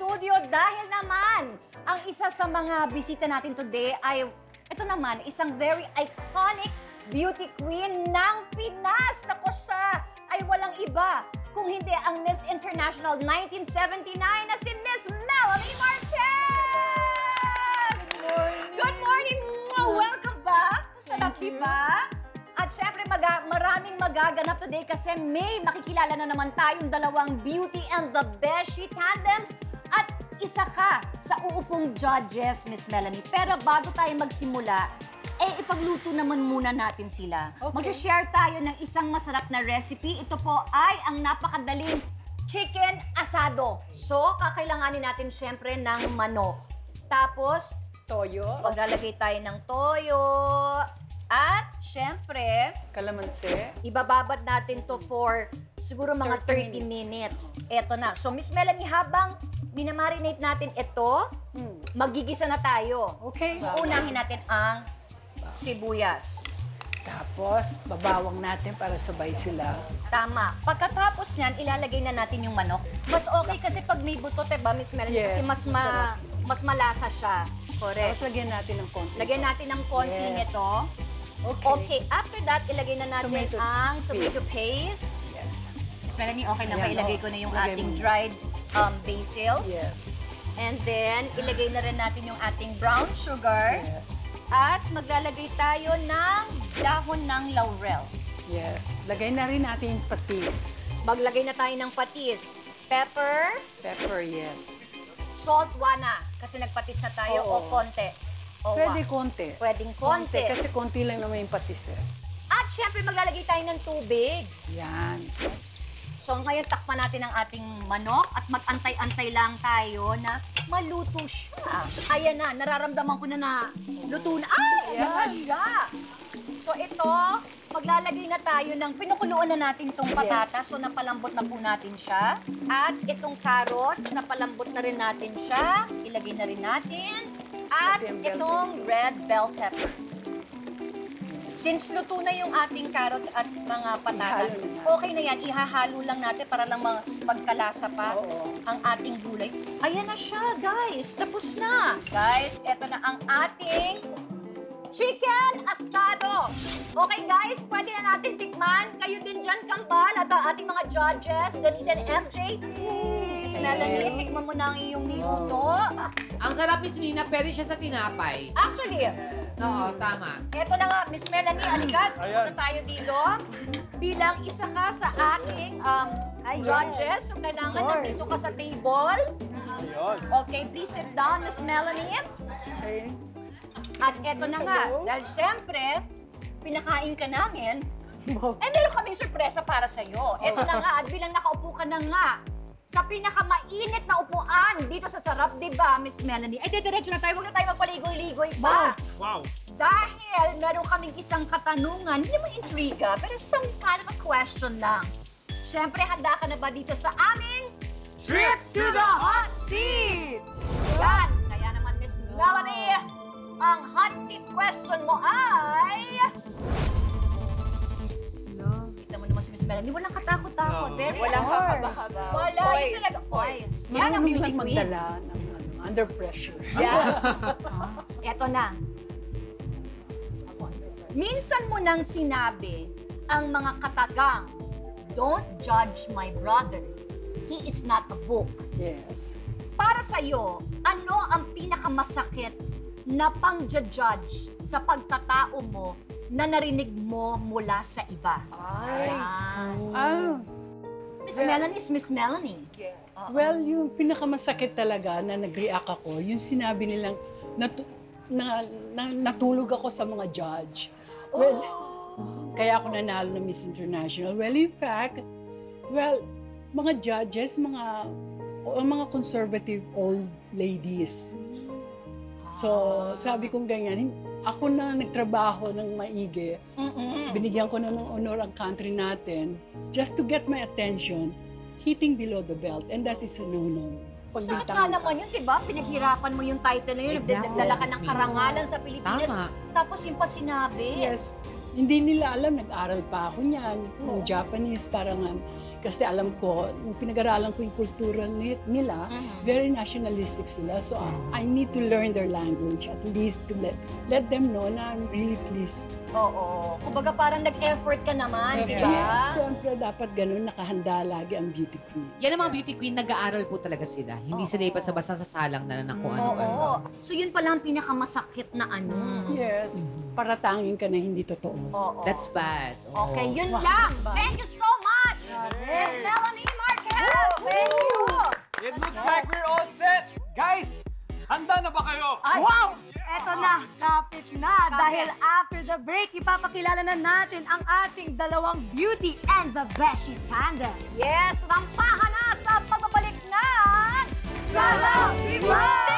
studio dahil naman ang isa sa mga bisita natin today ay ito naman, isang very iconic beauty queen ng Pinas. Naku, siya ay walang iba kung hindi ang Miss International 1979 na si Miss Melanie Marquez! Good morning! Welcome back to Sarap, diba? At syempre, maraming magaganap today kasi may makikilala na naman tayong dalawang Beauty and the Beshi tandems at isa ka sa uupong judges, Miss Melanie. Pero bago tayo magsimula, ipagluto naman muna natin sila. Okay. Mag-share tayo ng isang masarap na recipe. Ito po ay ang napakadaling chicken asado. So, kakailanganin natin syempre ng manok. Tapos, Toyo. maglalagay tayo ng toyo. At, syempre, Kalamansi. ibababad natin to for siguro mga 30 minutes. Eto na. So, Miss Melanie, habang minamarinate natin ito, magigisa na tayo. Okay. So, unahin natin ang sibuyas. Tapos, babawang natin para sabay sila. Tama. Pagkatapos niyan, ilalagay na natin yung manok. Mas okay kasi pag may buto, diba, Miss Melanie? Yes, Kasi mas malasa siya. Correct. Tapos, lagyan natin ng konti. Lagyan natin ng konti Yes. nito. Okay, after that, ilagay na natin Tomato ang tomato paste. Yes. Miss Melanie, okay lang ba? Ayan, Ilagay oh. ko na yung Lagay ating mo. dried basil. Yes. And then, ilagay na rin natin yung ating brown sugar. Yes. At maglalagay tayo ng dahon ng laurel. Yes. Lagay na rin natin yung patis. Maglagay na tayo ng patis. Pepper, Pepper, yes. salt, wana. Kasi nagpatis na tayo o Oo. konti. O Pwede konti. Pwedeng konti. Kasi konti lang naman yung patis eh. At syempre, maglalagay tayo ng tubig. Yan. Oops. So ngayon, takpan natin ang ating manok at mag-antay-antay lang tayo na maluto siya. Ayan na, nararamdaman ko na luto na. Ay, ayan na siya. So ito, maglalagay na tayo ng, pinukuluan na natin itong patatas. Yes. So napalambot na po natin siya. At itong carrots, napalambot na rin natin siya. Ilagay na rin natin. At Ito yung bell itong red bell pepper. Since luto na yung ating carrots at mga patatas, Ihalo na. okay na yan. Ihahalo lang natin para lang magkalasa pa Oo. ang ating gulay. Ayan na siya, guys. Tapos na. Guys, eto na ang ating chicken asado. Okay, guys, pwede na natin tikman. Kayo din dyan, Kambal, at ang ating mga judges, Donita and MJ. Miss Melanie, tikman mo na ang iyong niluto. Ang sarap, Miss Mina, pwede siya sa tinapay. Actually, Oo, tama. eto na nga, Miss Melanie, aligat. Punta tayo dito. Bilang isa ka sa ating judges, so kailangan nandito ka sa table. Okay, please sit down, Miss Melanie. Okay. At eto na nga, dahil syempre, pinakain ka namin, meron kaming sorpresa para sa'yo. Eto na nga, at bilang nakaupo ka na nga, sa pinakamainit na upuan dito sa Sarap, di ba, Miss Melanie? Ay, diretso na tayo. Huwag na tayo magpaligoy-ligoy pa. Wow! Dahil meron kaming isang katanungan, hindi naman intriga, pero some kind of a question lang. Siyempre, handa ka na ba dito sa aming Trip to the Hot Seats? Yan! Kaya naman, Miss Melanie, ang hot seat question mo ay... Kita mo naman si Miss Melanie, walang katakot-takot. Very Walang alert. kakabahaba. Wala, yun talaga. Poise. Yan ang Marunong beauty lang queen. magdala ng under pressure. Eto na. Minsan mo nang sinabi ang mga katagang, "Don't judge my brother. He is not a book." Yes. Para sa'yo, ano ang pinakamasakit na pang-judge sa pagtatao mo na narinig mo mula sa iba? Ay. Ah. Miss Melanie is Miss Melanie. Well, yung pinakamasakit talaga na nag-react ako, yung sinabi nilang natulog ako sa mga judge. Well, kaya ako nanalo ng Miss International. Well, in fact, mga judges, mga conservative old ladies. So, sabi kong ganyan, ako na nagtrabaho ng maigi, binigyan ko na ng honor ang country natin, just to get my attention, hitting below the belt, and that is a no-no. Masakit nga naman yun, diba? Pinaghirapan mo yung title na yun, Exactly. nagdala ka ng karangalan sa Pilipinas, Tama. tapos yung pa sinabi. Yes. Hindi nila alam, nag-aral pa ako niyan, ng Japanese, para nga Kasi alam ko, nung pinag-aralan ko yung kultura nila, very nationalistic sila. So I need to learn their language, at least to let them know na I'm really pleased. Oo. Kumbaga parang nag-effort ka naman, di ba? Yes, siyempre dapat ganun, nakahanda lagi ang beauty queen. Yan ang mga beauty queen, nag-aaral po talaga sila. Hindi sila basta-basta sasalang na kung ano-ano. Oo. So yun pala ang pinakamasakit na ano. Yes, paratangin ka na hindi totoo. Oo. That's bad. Oo. Okay, yun Wow. lang. Thank you so much, Miss Melanie Marquez. Thank you. It looks like we're all set. Guys, handa na ba kayo? Ay, Wow! Eto na, kapit na. Dahil after the break, ipapakilala na natin ang ating dalawang Beauty and the Beshi tandem. yes, rampahan na sa pagbabalik ng Sarap Diba?